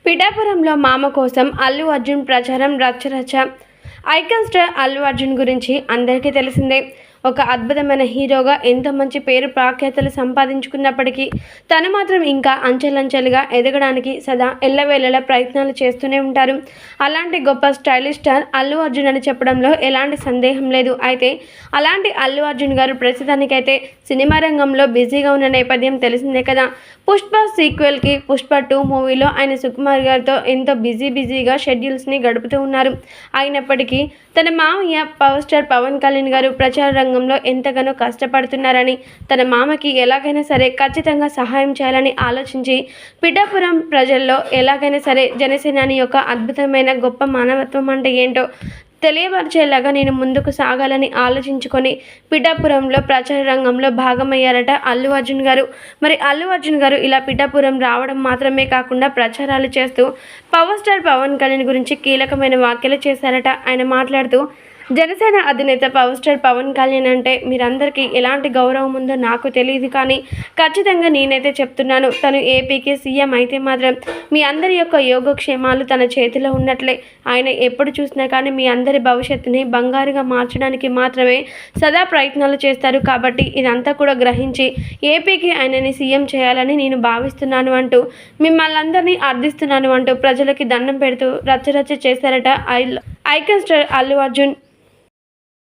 పిఠాపురంలో మామ కోసం అల్లు అర్జున్ ప్రచారం రచ్చరచ్చ. ఐకాన్ స్టార్ అల్లు అర్జున్ గురించి అందరికీ తెలిసిందే. ఒక అద్భుతమైన హీరోగా ఎంతో మంచి పేరు ప్రఖ్యాతలు సంపాదించుకున్నప్పటికీ తను మాత్రం ఇంకా అంచెలంచెలుగా ఎదగడానికి సదా ఎల్లవేళలా ప్రయత్నాలు చేస్తూనే ఉంటారు. అలాంటి గొప్ప స్టైలిష్ స్టార్ అల్లు అర్జున్ అని చెప్పడంలో ఎలాంటి సందేహం లేదు. అయితే అలాంటి అల్లు అర్జున్ గారు ప్రస్తుతానికైతే సినిమా రంగంలో బిజీగా ఉన్న నేపథ్యం తెలిసిందే కదా. పుష్ప సీక్వెల్కి పుష్ప 2 మూవీలో ఆయన సుకుమార్ గారితో ఎంతో బిజీగా షెడ్యూల్స్ని గడుపుతూ ఉన్నారు. అయినప్పటికీ తన మామయ్య పవర్ స్టార్ పవన్ కళ్యాణ్ గారు ప్రచార రంగంలో ఎంతగానో కష్టపడుతున్నారని, తన మామకి ఎలాగైనా సరే ఖచ్చితంగా సహాయం చేయాలని ఆలోచించి పిఠాపురం ప్రజల్లో ఎలాగైనా సరే జనసేనాని యొక్క అద్భుతమైన గొప్ప మానవత్వం అంటే ఏంటో తెలియపరిచేలాగా నేను ముందుకు సాగాలని ఆలోచించుకొని పిఠాపురంలో ప్రచార రంగంలో భాగమయ్యారట అల్లు అర్జున్ గారు. మరి అల్లు అర్జున్ గారు ఇలా పిఠాపురం రావడం మాత్రమే కాకుండా ప్రచారాలు చేస్తూ పవర్ స్టార్ పవన్ కళ్యాణ్ గురించి కీలకమైన వ్యాఖ్యలు చేశారట. ఆయన మాట్లాడుతూ, జనసేన అధినేత పవర్ స్టార్ పవన్ కళ్యాణ్ అంటే మీరందరికీ ఎలాంటి గౌరవం ఉందో నాకు తెలియదు, కానీ ఖచ్చితంగా నేనైతే చెప్తున్నాను, తను ఏపీకి సీఎం అయితే మాత్రం మీ అందరి యొక్క యోగక్షేమాలు తన చేతిలో ఉన్నట్లే. ఆయన ఎప్పుడు చూసినా కానీ మీ అందరి భవిష్యత్తుని బంగారుగా మార్చడానికి మాత్రమే సదా ప్రయత్నాలు చేస్తారు. కాబట్టి ఇదంతా కూడా గ్రహించి ఏపీకి ఆయనని సీఎం చేయాలని నేను భావిస్తున్నాను అంటూ మిమ్మల్ని అందరినీ అర్థిస్తున్నాను అంటూ ప్రజలకి దండం పెడుతూ రచ్చరచ్చ చేశారట ఐకాన్ స్టార్ అల్లు అర్జున్.